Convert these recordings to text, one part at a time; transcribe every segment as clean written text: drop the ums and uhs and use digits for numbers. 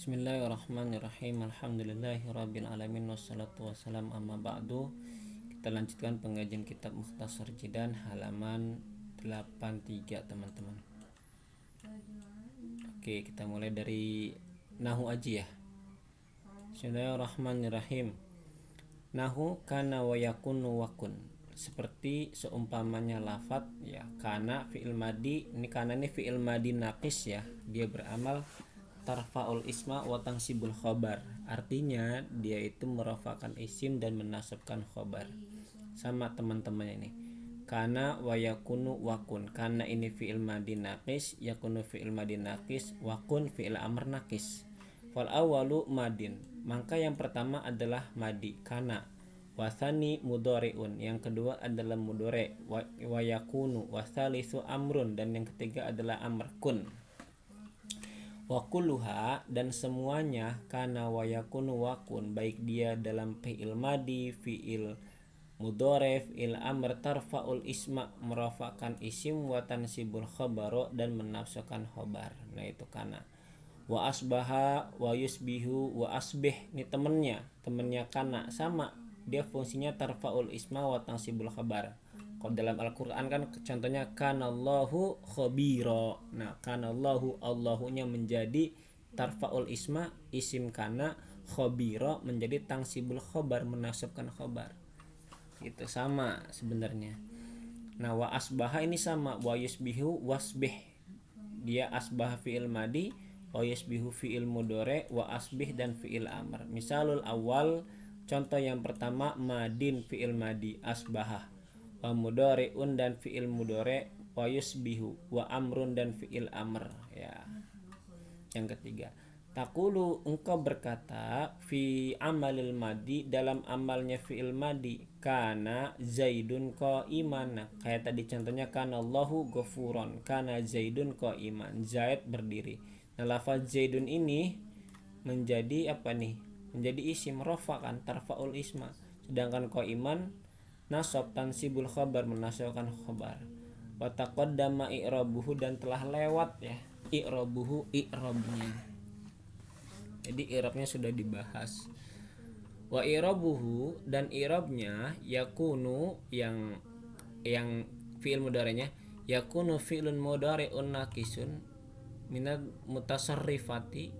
Bismillahirrahmanirrahim. Alhamdulillahirabbil alamin wassalatu wassalam amma ba'du. Kita lanjutkan pengajian kitab Mukhtasar Jidan halaman 83 teman-teman. Oke, kita mulai dari nahu aja ya. Bismillahirrahmanirrahim. Nahu kana wa yakunu wakun. Seperti seumpamanya lafadz ya, kana fi'il madi, ini kana ini fi'il madi naqis ya. Dia beramal tarfa'ul isma wa tansibul khobar. Artinya dia itu merafakan isim dan menasabkan khobar. Sama teman-teman ini. Kana wa yakunu wakun. Kana ini fi'il madi naqis, yakunu fi'il madi naqis, wakun fi'il amr naqis. Fal awalu madin. Maka yang pertama adalah madi kana. Wasani mudhari'un. Yang kedua adalah mudhari' wa yakunu. Wasalisu amrun. Dan yang ketiga adalah amr kun. Wa kulluha, dan semuanya kana wa yakunu wakun, baik dia dalam fi'il madi, fi'il mudhari', fi'il amr, tarfa'ul isma, merafakan isim, wa tansibul khabaro, dan menafsirkan khabar. Nah itu kana. Wa asbaha wa yusbihu wa asbih, ini temennya kana, sama dia fungsinya tarfa'ul isma wa tansibul khabar. Kalau dalam Al-Quran kan contohnya kanallahu khabira. Nah kanallahu, Allahunya menjadi tarfa'ul isma, isim kana, khabira menjadi tansibul khabar, menasabkan khabar. Itu sama sebenarnya. Nah wa asbaha ini sama, wa yusbihu wasbih. Dia asbaha fi'il madi, wa yusbihu fi'il mudhari', wa asbih dan fi'il amr. Misalul awal, contoh yang pertama madin fi'il madi asbaha, wa mudhari'un dan fi'il mudhari', wa yusbihu, wa amrun dan fi'il amr ya. Yang ketiga, taqulu, engkau berkata, fi amalil madi, dalam amalnya fi'il madi, kana zaidun qa'iman. Kayak tadi contohnya kana Allahu ghafuron, kana zaidun qa'iman, Zaid berdiri. Nah lafaz zaidun ini menjadi apa nih? Menjadi isim rafa kan, tarfa'ul isma. Sedangkan qa'iman nasab tansibul khabar, menasabkan khabar. Wa taqaddama i'rabuhu, dan telah lewat ya i'rabuhu, i'rabnya. Jadi i'rabnya sudah dibahas. Wa i'rabuhu, dan i'rabnya yakunu, yang fi'il mudhari'nya yakunu fi'lun mudhari'un naqisun minal mutasarrifati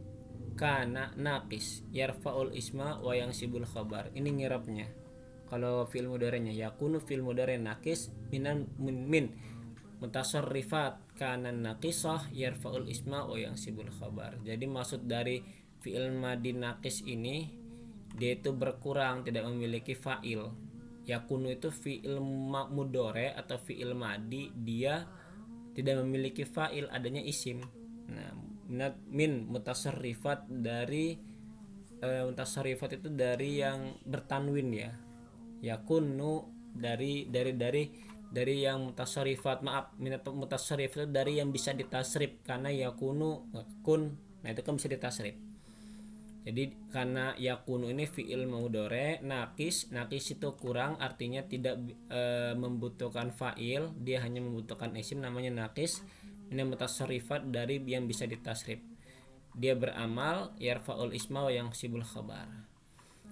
kana naqis yarfa'ul isma wa yansibul khabar. Ini ngirabnya. Kalau fi'il mudhari'nya yakunu fi'il mudhari' naqis min mutasarrifat kana naqisah yarfa'ul isma wa yansibul khabar. Jadi maksud dari fi'il madi naqis ini, dia itu berkurang, tidak memiliki fa'il. Yakunu itu fi'il mudhari' atau fi'il madi, dia tidak memiliki fa'il, adanya isim. Nah min mutasarrifat, dari mutasarrifat itu dari yang bertanwin ya. Yakunu dari yang mutasarrifat, minat mutasarrif itu dari yang bisa ditasrif, karena yakunu kun, nah itu kan bisa ditasrif. Jadi karena yakunu ini fi'il mudhari' naqis itu kurang, artinya tidak membutuhkan fa'il, dia hanya membutuhkan isim, namanya naqis. Ini mutasarrifat dari yang bisa ditasrif. Dia beramal yarfa'ul isma wa yansibul khabar.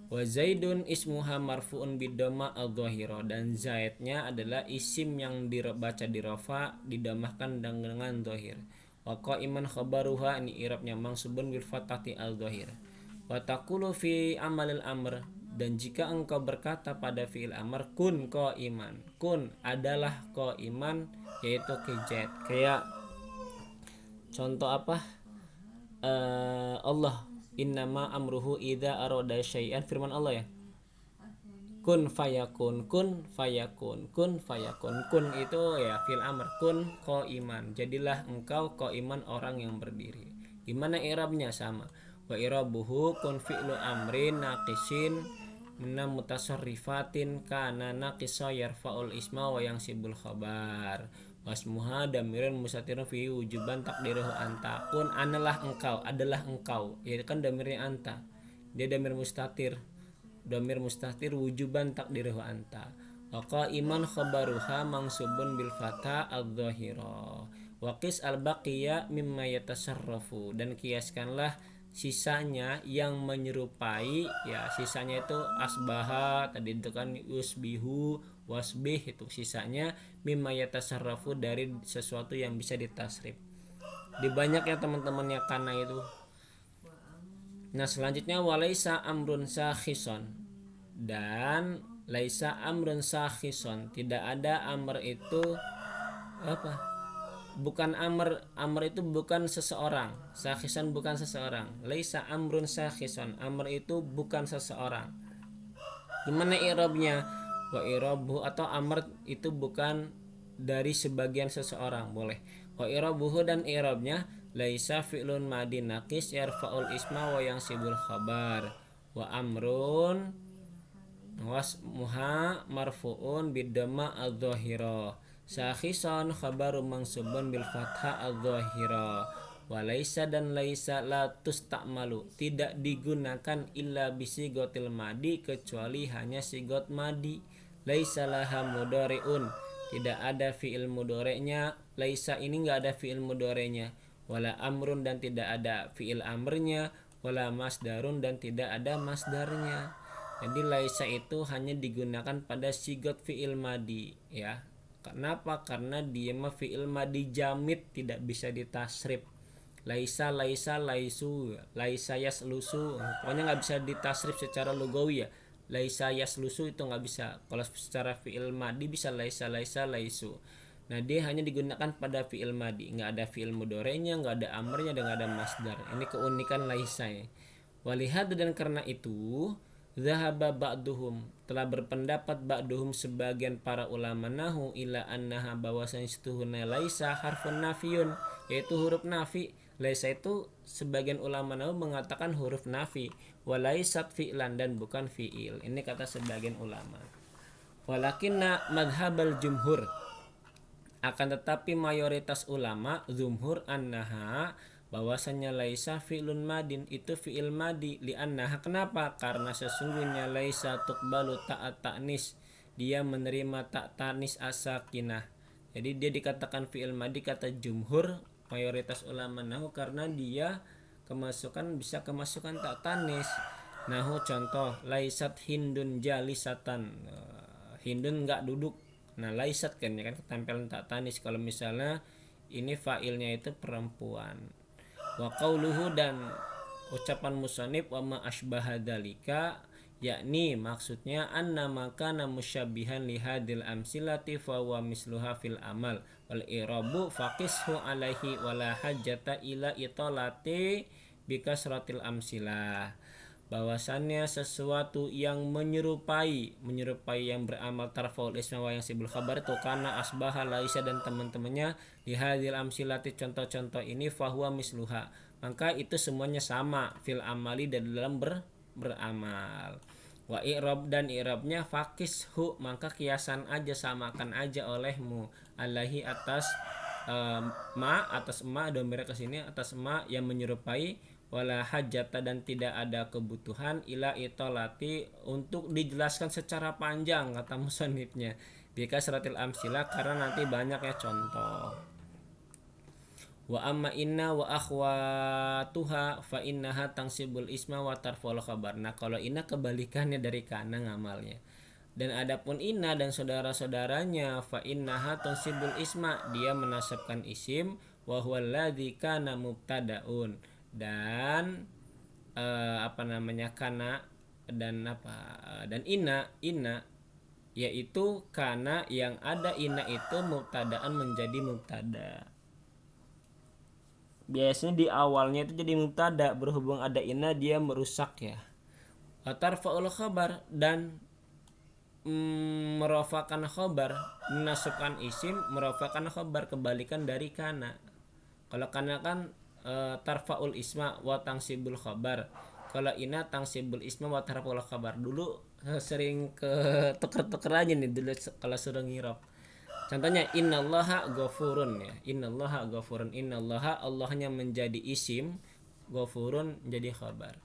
Wa zaidun ismuha marfu'un bidhamma al-dhahira, dan zaidnya adalah isim yang dibaca di rafa, didamahkan dengan dhahir. Wa qa'iman khabaruha, ini i'rabnya mansubun bil fathati al-dhahir. Wa taqulu fi amalil amr, dan jika engkau berkata pada fi'il amr kun qa'iman, kun adalah qa'iman, yaitu zaid. Kayak contoh apa? Allah, innama amruhu idza arada syai'an, firman Allah ya, kun fayakun, kun fayakun, kun fayakun. Kun itu ya fil amr, kun qa'iman, jadilah engkau qa'iman, orang yang berdiri. Gimana i'rabnya? Sama, wa i'rabuhu kun fi'lu amrin naqisin minna mutasarrifatin kana naqisa yarfa'ul isma wa yansibul khabar. Wasmuha damirun mustatirun fi wujuban takdiruhu anta. Kun adalah engkau, ya kan damirnya anta, dia damir mustatir wujuban takdiruhu anta. Wa qa'iman khabaruha mansubun bil fatha adh-dhahira. Wa qis al baqiya mimma yatasarrafu, dan kiaskanlah sisanya yang menyerupai, ya sisanya itu asbaha tadi itu kan, usbihu, wasbih, itu sisanya mimma yatasarrafu dari sesuatu yang bisa ditasrif. Di banyak ya teman-temannya kana itu. Nah selanjutnya walaisa amrun sakhison, dan laisa amrun sakhison, tidak ada amr itu apa, bukan amr, amr itu bukan seseorang, sakhison bukan seseorang, laisa amrun sakhison, amr itu bukan seseorang. Gimana i'rabnya? Wa i'rabuhu, atau amr itu bukan dari sebagian seseorang, boleh. Wa i'rabuhu, dan i'rabnya laisa fi'lun madi naqis yarfa'ul isma wa yansibul khabar, wa amrun wasmuha marfu'un bidhamma adh-dhahira, sakhisan khabaru mansubun bil fathah adh-dhahira, walaisa, dan laisa la tusta'malu, tidak digunakan illa bisigotil madi, kecuali hanya sigot madi. Laisa laha mudhari'un, tidak ada fi'il mudhari'nya. Laisa ini enggak ada fi'il mudhari'nya. Wala amrun, dan tidak ada fi'il amrnya. Wala masdarun, dan tidak ada masdarnya. Jadi laisa itu hanya digunakan pada sigot fi'il madi, ya. Kenapa? Karena dia mah fi'il madi jamid, tidak bisa ditasrif. Laisa, laisa, laisu, laisa yaslusu, pokoknya nggak bisa ditasrif secara lugawi ya. Laisa yaslusu itu nggak bisa. Kalau secara fi'il madi bisa laisa, laisa, laisu. Nah dia hanya digunakan pada fi'il madi, nggak ada fi'il mudorenya, nggak ada amrnya, dan nggak ada masdar. Ini keunikan laisa ya. Walihada, dan karena itu zahaba ba'duhum, telah berpendapat ba'duhum sebagian para ulama nahu ila annaha, bahwasanya setuhuna laisa harfun nafiyun, yaitu huruf nafi. Laisa itu sebagian ulama nahu mengatakan huruf nafi, walaisat fi'lan, dan bukan fi'il. Ini kata sebagian ulama. Walakinna madhabal jumhur, akan tetapi mayoritas ulama jumhur annaha, bahwasanya laisa fi'lun madin, itu fi'il madi, li annaha, kenapa? Karena sesungguhnya laisa tuqbalu ta'at ta'nis, dia menerima tak ta'nis asakinah. Jadi dia dikatakan fi'il madi kata jumhur mayoritas ulama nahu karena dia bisa kemasukan tak ta'nis. Nahu contoh, laisat hindun jalisatan, hindun enggak duduk. Nah laisat kan ya kan ketempelan tak ta'nis kalau misalnya ini fa'ilnya itu perempuan. Wa qauluhu, dan ucapan musannif wa ma asbaha dzalika, yakni maksudnya anna makana musyabbihan li hadil amsilati fa huwa misluha fil amal wal i'rabu faqishu alaihi wala hajjata ila italati bikasratil amsilah, bahwasannya sesuatu yang menyerupai yang beramal tarfaul isma wa yang sibul khabar itu karena asbaha laisa dan teman-temannya di hadil amsilati, contoh-contoh ini, fahuwa misluha, maka itu semuanya sama fil amali dan dalam beramal. Wa i'rab, dan i'rabnya fakishu, maka kiasan aja, samakan aja olehmu, alaihi atas ma domir ke sini, atas ma yang menyerupai, wala hajata, dan tidak ada kebutuhan ila itolati, untuk dijelaskan secara panjang kata musannifnya, bika suratil amsilah, karena nanti banyak ya contoh. Wa amma inna wa akhwatuha fa innaha tangsibul isma wa tarful khabar. Nah kalau inna kebalikannya dari kana ngamalnya. Dan adapun inna dan saudara-saudaranya fa innaha tangsibul isma, dia menasabkan isim, wa huwa alladzi kana mubtadaun, dan kana, dan inna yaitu kana yang ada inna itu mubtadaan menjadi mubtada. Biasanya di awalnya itu jadi mubtada, berhubung ada inna dia merusak ya. Tarfa'ul khabar, dan merafakan khabar, menasabkan isim, merafakan khabar, kebalikan dari kana. Kalau kana kan tarfa'ul isma wa tangsibul khabar, kalau inna tangsibul isma wa tarfa'ul khabar. Dulu sering ke tuker-tuker aja nih dulu kalau suruh ngirab. Contohnya innallaha ghafurun ya. Innallaha ghafurun. Innallaha, Allahnya menjadi isim, ghafurun jadi khabar.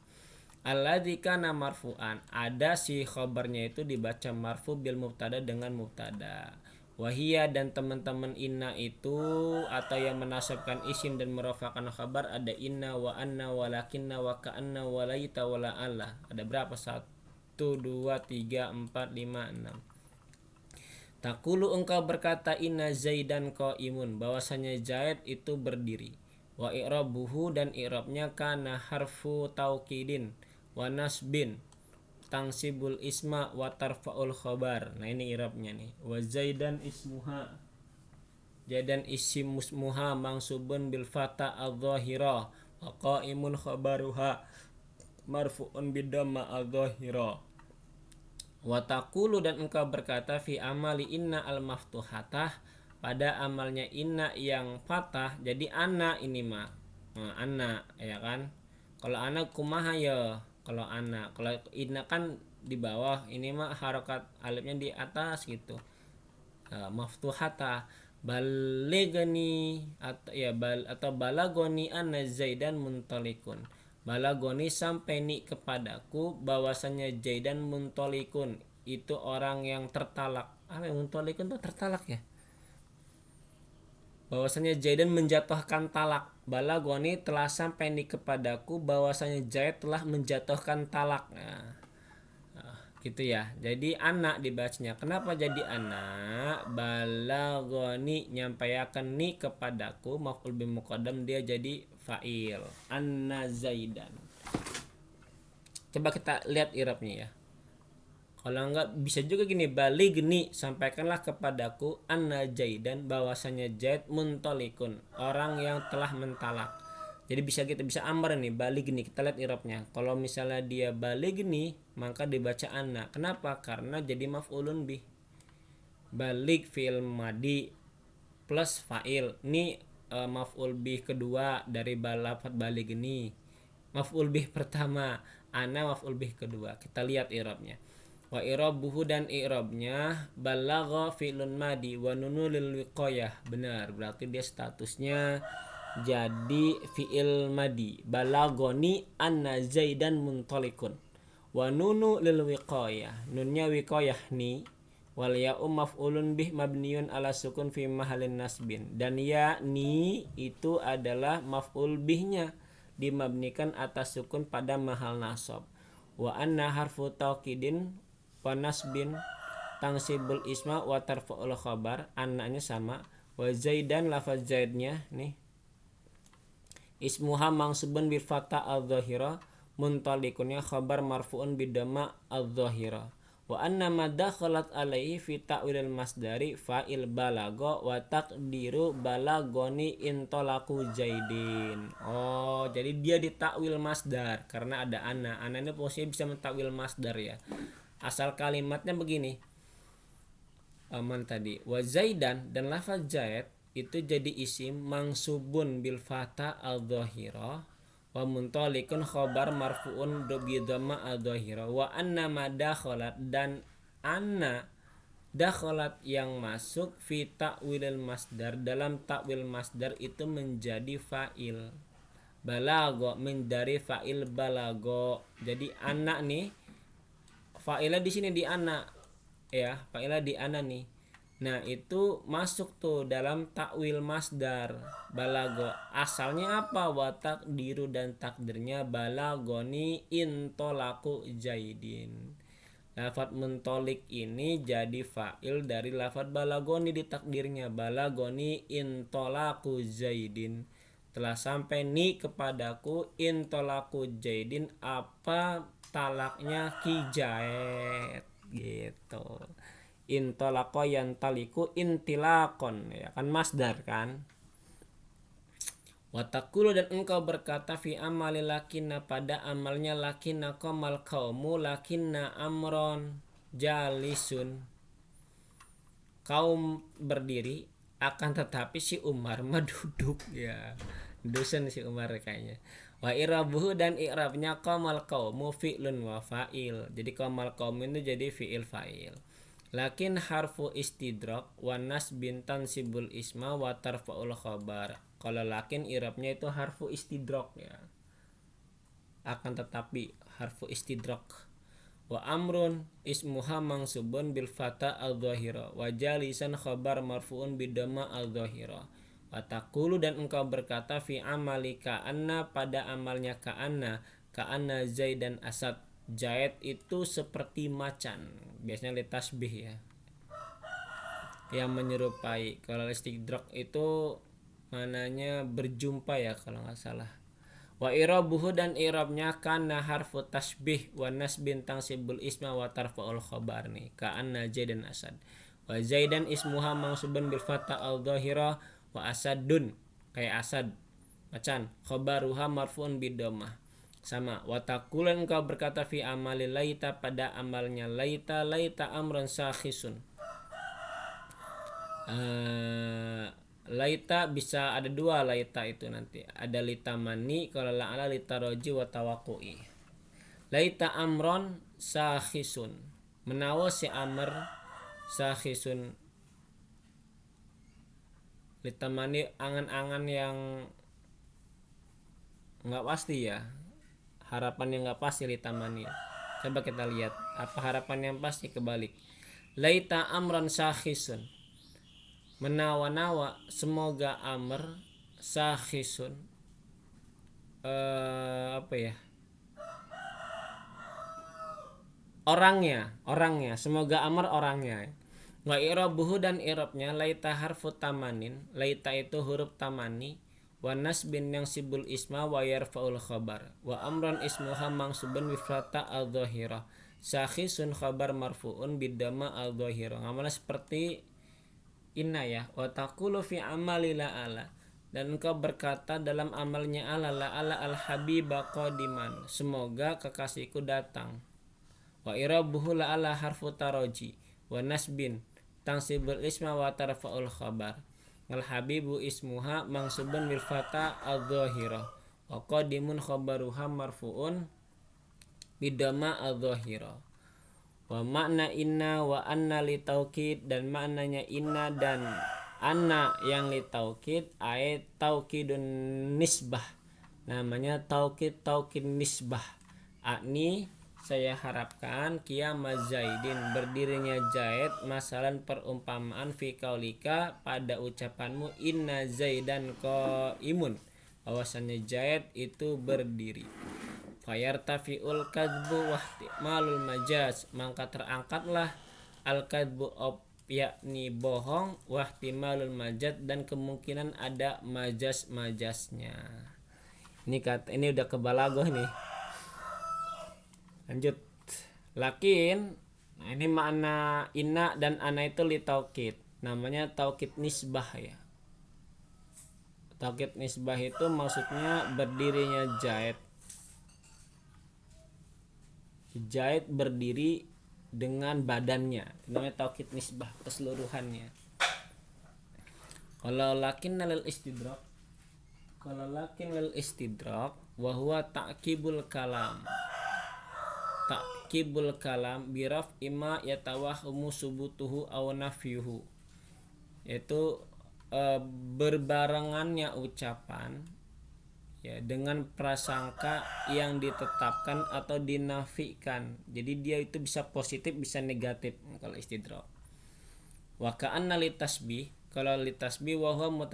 Alladzi kana marfu'an, ada si khabarnya itu dibaca marfu bil mubtada dengan mubtada. Wahia dan teman-teman inna itu atau yang menasabkan isim dan merafakan khabar ada inna wa anna walakinna wa ka'anna wa laita wa la'alla. Ada berapa? 1, 2, 3, 4, 5, 6. Takulu engkau berkata inna zaidan qaimun, bahwasanya Zaid itu berdiri. Wa i'rabuhu dan i'rabnya kana harfu taukidin wa nasbin tangsibul isma wa tarfa'ul khabar. Nah ini i'rabnya nih. Wa zaidan ismuha, Zaidan isim musmuha mangsubun bil fata adh-dhahira wa qaimun khabaruha marfu'un bidamma adh-dhahira. Wa taqulu dan engkau berkata fi amali inna al maftuhatah, pada amalnya inna yang fatah. Jadi ana ini mah ana ya kan. Kalau ana kumaha ya, kalau ana, kalau inna kan di bawah, ini mah harokat alifnya di atas gitu. Maftuhata baligani atau ya atau balagoni anna zaidan muntalikun, balagoni sampai ni kepadaku bahwasanya Zaidan muntalikun itu orang yang tertalak. Muntalikun itu tertalak ya, bahwasanya Zaidan menjatuhkan talak. Balagoni telah sampai ni kepadaku bahwasanya Zaid telah menjatuhkan talak. Gitu ya. Jadi anak dibacanya. Kenapa jadi anak? Balagoni nyampaikan ni kepadaku, maf'ul bih muqaddam, dia jadi fa'il. Anna Zaidan. Coba kita lihat i'rabnya ya. Kalau enggak bisa juga gini, baligni sampaikanlah kepadaku anna Zaidan, bahwasanya Zaid muntalikun, orang yang telah mentalak. Jadi bisa kita bisa amar nih baligni. Kita lihat i'rabnya. Kalau misalnya dia baligni maka dibaca anna. Kenapa? Karena jadi maf'ulun bih. Balig fi'il madi plus fa'il. Ini maf'ul bih kedua dari lafaz baligni. Maf'ul bih pertama, ana maf'ul bih kedua. Kita lihat i'rabnya. Wa i'rabuhu dan i'rabnya balagha fi'lun madi wa nunu lil wiqayah. Benar, berarti dia statusnya jadi fi'il madi. Balagoni anna Zaidan muntalikun. Wa nunu lil wiqayah, nunnya wiqayah ni, wal ya'u maf'ulun bih mabniun ala sukun fi mahallin nasbin, dan ya ni itu adalah maf'ul bihnya dimabnikan atas sukun pada mahal nasab. Wa anna harfu taukidin wa nasbin tangsibul isma wa tarfa'ul khabar, annanya sama. Wa Zaidan lafaz Zaidnya nih ismuha mangsubun bil fatha adh-dhahira, muntalikunnya khabar marfu'un bidama adh-dhahira. Wa anna ma dakhalat alaihi fi ta'wilil masdari fa'il balago wa taqdiru balagoni intolaku Zaidin. Oh, jadi dia ditakwil masdar karena ada ana. Ana ini posisinya bisa mentakwil masdar ya. Asal kalimatnya begini. Aman tadi. Wa Zaidan dan lafaz Zaid itu jadi isim mangsubun bil fatha al-dhahira wa muntalikun khobar marfu'un bi dhamma al-dhahira. Wa anna ma dakhalat dan anna dakhalat yang masuk fi ta'wilil masdar, dalam ta'wil masdar itu menjadi fa'il. Balago dari fa'il balago. Jadi anna nih fa'ilnya di sini di anna ya, fa'ilnya di anna nih. Nah itu masuk tuh dalam takwil masdar balago. Asalnya apa? Wa takdiru dan takdirnya balagoni intolaku Zaidin. Lafaz mentolik ini jadi fa'il dari lafaz balagoni di takdirnya. Balagoni intolaku Zaidin, telah sampai ni kepadaku intolaku Zaidin, apa talaknya Ki Zaid gitu. Intolako yantaliku intilakon ya kan masdar kan. Watakulu dan engkau berkata fi amali lakinna pada amalnya lakinna qamal qaumu lakinna amron jalisun, kaum berdiri akan tetapi si Umar mah duduk ya. Dosen si Umar kayaknya. Wa irabuhu dan i'rabnya qamal qaumu fi'lun wa fa'il. Jadi qamal qaum itu jadi fi'il fa'il. Lakin harfu istidrak wa nasbin tansibul isma wa tarfa'ul khabar. Kalau lakin i'rabnya itu harfu istidrak ya. Akan tetapi harfu istidrak. Wa amrun ismuha mangsubun bil fata al-dhahira wa jalisan khabar marfu'un bidama al-dhahira. Wa taqulu dan engkau berkata fi amali ka'anna pada amalnya ka'anna Zaid dan Asad. Zaid itu seperti macan. Biasanya litasbih ya, yang menyerupai. Kalau istidrak itu mananya berjumpa ya kalau nggak salah. Wa irabuhu dan irabnya kana harfu tasbih wa nasbin tangsibul isma wa tarfa'ul khabar nih ka'anna Zaid dan Asad. Wa Zaidan ismuha mangsubun bil fatha al dhahira wa asadun kayak Asad macan khabaruha marfu'un bidomah sama. Wa taqulan engkau berkata fi amali laita pada amalnya laita amran sakhisun. Laita bisa ada dua laita itu nanti. Ada litamani kalau la'ala litaroji wa tawakui. Laita amron sakhisun. Menawa si amr sakhisun. Litamani angan-angan yang nggak pasti ya. Harapan yang nggak pasti litamani. Coba kita lihat apa harapan yang pasti kebalik. Laita amron sakhisun. Menawa-nawa semoga amr sakhisun apa ya, orangnya semoga amr orangnya. Wa irabuhu dan irabnya laita harfu tamanin, laita itu huruf tamani, wa nasbin yang sibul isma wa yarfa'ul khabar, wa amran ismuha mangsubun bi fatha al-dhahirah, sakhisun khabar marfu'un bidama al-dhahirah. Ngamalnya seperti inna ya. Wa taqulu fi amali la'ala dan engkau berkata dalam amalnya ala al-habiba qadiman, semoga kekasihku datang. Wa irabuhu la'ala harfu taraji wa nasbin tangsibul isma wa tarfa'ul khabar, al-habibu ismuha mangsubun bil fata al-dhahirah wa qadimun khabaruha marfu'un bidama al-dhahirah. Wa makna inna wa anna li taukid dan maknanya inna dan anna yang li taukid ayat taukidun nisbah, namanya taukid nisbah. Akni saya harapkan qiyamaz Zaidin berdirinya Zaid masalan perumpamaan fi qaulika pada ucapanmu inna Zaidan qaimun bahwasannya Zaid itu berdiri. Fayartafi'ul kadbu wahtimalul majaz maka terangkatlah al kadbu yakni bohong wahtimalul majaz dan kemungkinan ada majaznya. Ini udah kebalagoh nih. Lanjut. Lakin nah ini makna inna dan ana itu li taukid, namanya taukid nisbah ya. Taukid nisbah itu maksudnya berdirinya Zaid berdiri dengan badannya, namanya taukid nisbah keseluruhannya. Kalau lakin lil istidrak wa huwa ta'kibul kalam biraf ima yatawahumu subutuhu aw nafyuhu, yaitu berbarengannya ucapan ya dengan prasangka yang ditetapkan atau dinafikan. Jadi dia itu bisa positif bisa negatif kalau istidrak. Wa ka'anna litasbih, kalau litasbih wa huwa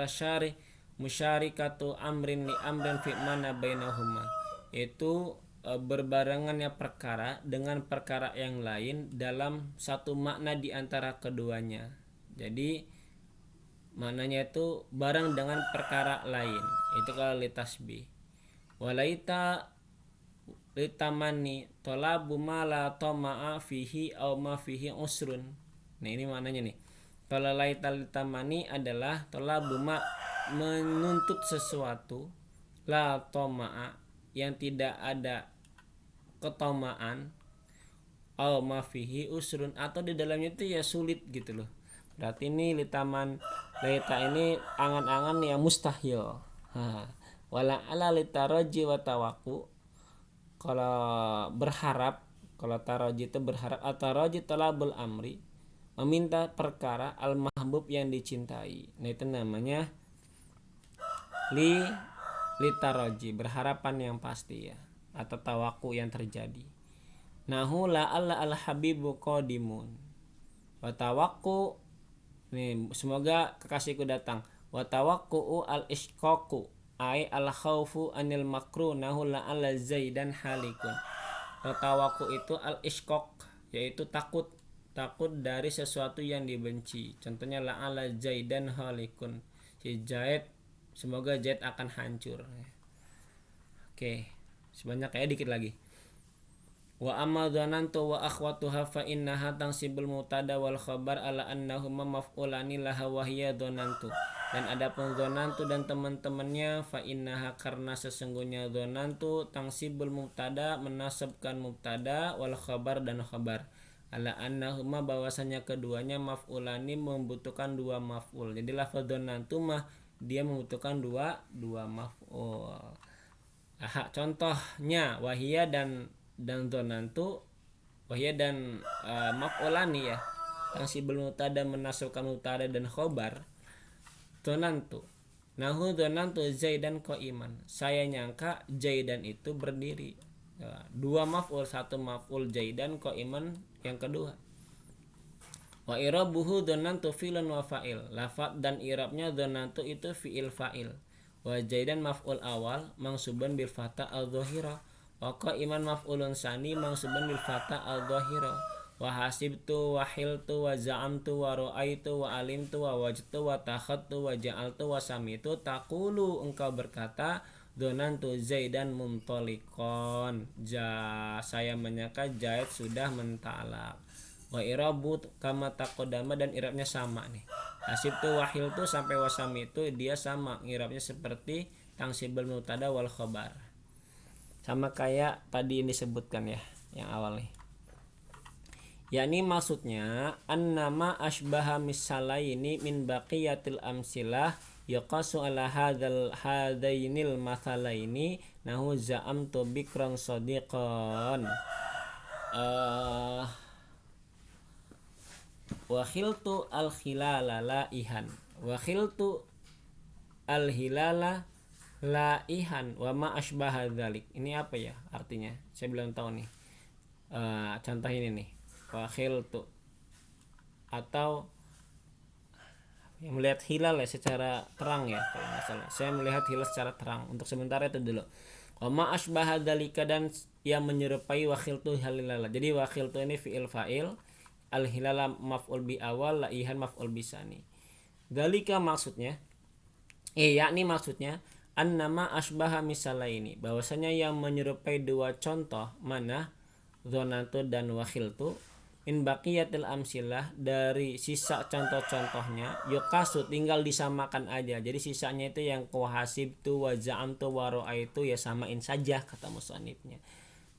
musyarikatu amrin li amrin fi mana bainahuma, itu berbarengannya perkara dengan perkara yang lain dalam satu makna di antara keduanya. Jadi maknanya itu bareng dengan perkara lain, itu kalau litasbih. Walaita litamani talabu ma la tama'a fihi aw ma fihi usrun. Nah ini maknanya nih. Kalau laita litamani adalah talabu ma menuntut sesuatu, la tama'a yang tidak ada ketamaan, aw ma fihi usrun atau di dalamnya itu ya sulit gitu loh. Berarti ini laita ini angan-angan yang mustahil. Wala ala litaraji wa tawaku, kalau berharap, kalau taraji itu berharap, ataraji talabul amri meminta perkara al mahbub yang dicintai. Nah itu namanya litaraji berharapan yang pasti ya, atau tawaku yang terjadi. Nahu la'alla al-habibu qadimun. Wa tawakku, nih semoga kekasihku datang. Wa tawakku al-isqaqu ai al-khaufu anil makruh nahu la'alla zaidan halikun. Wa tawakku itu al-isqaq, yaitu takut dari sesuatu yang dibenci. Contohnya la'alla zaidan halikun. Si Zaid, semoga Zaid akan hancur. Oke, sebanyak dikit lagi. Wa amma dhanantu wa akhwatuha fa innaha tansibul mutada wal khabar ala annahuma maf'ulani laha wa hiya dhanantu. Dan adapun dhanantu dan teman-temannya fa innaha, karena sesungguhnya dhanantu tansibul mutada, menasabkan mubtada, wal khabar dan khabar. Ala annahuma, bahwasanya keduanya maf'ulani, membutuhkan dua maf'ul. Jadi lafaz dhanantu mah dia membutuhkan dua maf'ul. Contohnya wahia dan dhanantu, wahia dan maf'ulani ya, tansibul mutada, menasabkan mubtada dan khobar. Dhanantu nahu dhanantu zaidan qa'iman, saya nyangka zaidan itu berdiri. Dua maf'ul, satu maf'ul zaidan, qa'iman yang kedua. Wa irabuhu dhanantu fi'lun wa fa'il, lafaz dan irabnya dhanantu itu fi'il fa'il. Wa zaidan maf'ul awal mangsuban bil fatha al-dhahira, wa qa'iman maf'ulun sani mangsuban bil fatha al-dhahira. Wa hasibtu wa hiltu wa za'amtu wa ra'aitu wa alimtu wa wajtu wa takhadtu wa ja'altu wa samitu. Taqulu, engkau berkata, dhanantu zaidan muntaliqan, saya menyangka Zaid sudah mentalak. Wa irabu kama taqaddama, dan irabnya sama nih. Hasibtu wa hiltu sampai wa samitu dia sama irabnya seperti tansibul mutada wal khabar. Sama kayak tadi ini disebutkan ya, yang awal nih. Yakni maksudnya annama asbaha misalaini min baqiyatil amsilah yaqasu ala hadainil mathalaini nahu za'amtu bikran sadiqan wa khiltu al khilala laihan wa khiltu al hilala laihan wa ma asbaha dzalik. Ini apa ya artinya? Saya belum tahu nih. Contoh ini nih. Wa khiltu, atau yang melihat hilal ya secara terang ya, kalau nggak salah. Saya melihat hilal secara terang. Untuk sementara itu dulu. Wa ma asbaha dzalika, dan yang menyerupai wa khiltu halilala. Jadi wa khiltu ini fi'il fa'il, al hilala maf'ul bi awal, laihan maf'ul bi tsani. Dzalika maksudnya yakni maksudnya annama asbaha misalaini, bahwasanya yang menyerupai dua contoh, mana dhanantu dan wa khiltu, in baqiyatil amsilah, dari sisa contoh-contohnya, yuqasu, tinggal disamakan aja. Jadi sisanya itu yang hasibtu wa za'amtu wa ra'aitu ya samain saja kata musannifnya.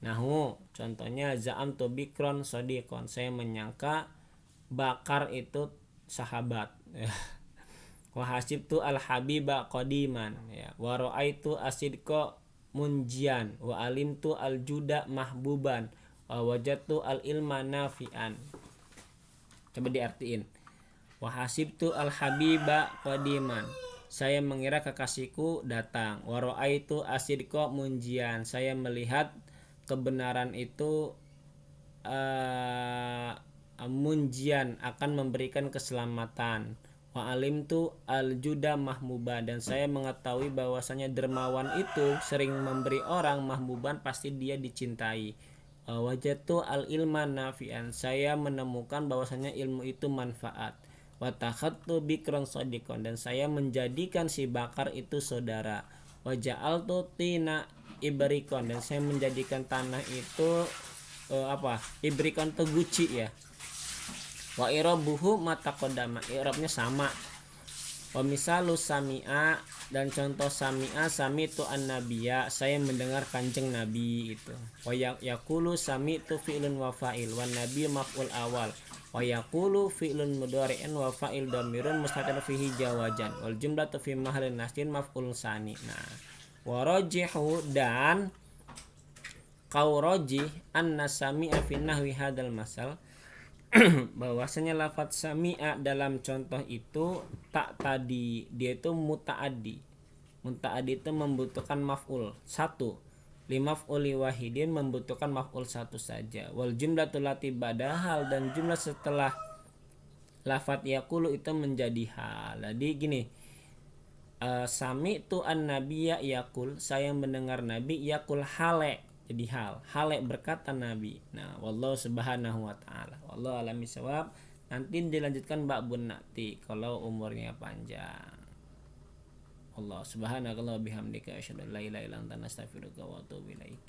Nahu, contohnya za'amtu bikron sadiqon, saya menyangka Bakar itu sahabat. Wa hasibtu al habiba qadiman ya, wa ra'aitu asidqa munjian, wa alimtu al juda mahbuban, wajadtu al ilma nafi'an. Coba diartiin. Wa hasibtu al habiba qadiman, saya mengira kekasihku datang. Wa ra'aitu asidqa munjian, saya melihat kebenaran itu munjian, akan memberikan keselamatan. Wa alimtu al juda mahmuban, dan saya mengetahui bahwasanya dermawan itu sering memberi orang, mahmuban pasti dia dicintai. Wajadtu al ilma nafi'an, saya menemukan bahwasanya ilmu itu manfaat. Wa takhadtu bikran sadiqan, dan saya menjadikan si Bakar itu saudara. Wa ja'altu tina ibrikon, dan saya menjadikan tanah itu ibrikon itu guci ya. Wa irabuhu mataqaddama, irabnya sama. Wa misalu sami'a, dan contoh sami'a, sami'tu an-nabiyya, saya mendengar kanjeng nabi itu. Wa yaqulu sami'tu fi'lun wa fa'il, wan nabi maf'ul awal. Wa yaqulu fi'lun mudhari'un wa fa'il dhamirun mustatir fihi jawajan, wal jumlatu fi mahallin nasbin maf'ul tsani. Nah, wa rajihu, dan kau rajih anna sami'a fi nahwi hadzal masal, bahwasanya lafaz sami'a dalam contoh itu tak tadi, dia itu muta'addi. Muta'addi itu membutuhkan maf'ul satu, limaf'uli wahidin membutuhkan maf'ul satu saja. Wal jumlatul lati badahal dan jumlah setelah lafat yaqulu itu menjadi hal. Jadi gini, sami tu an nabiyya yaqul, saya mendengar nabi yaqul hale, jadi hale berkata nabi. Nah, wallahu subhanahu wa ta'ala, wallahu alami sawab. Nanti dilanjutkan ba'bun na'ti kalau umurnya panjang. Allah subhanakallah bihamdika asyhadu an la ilaha illa anta astaghfiruka wa atubu ilaik.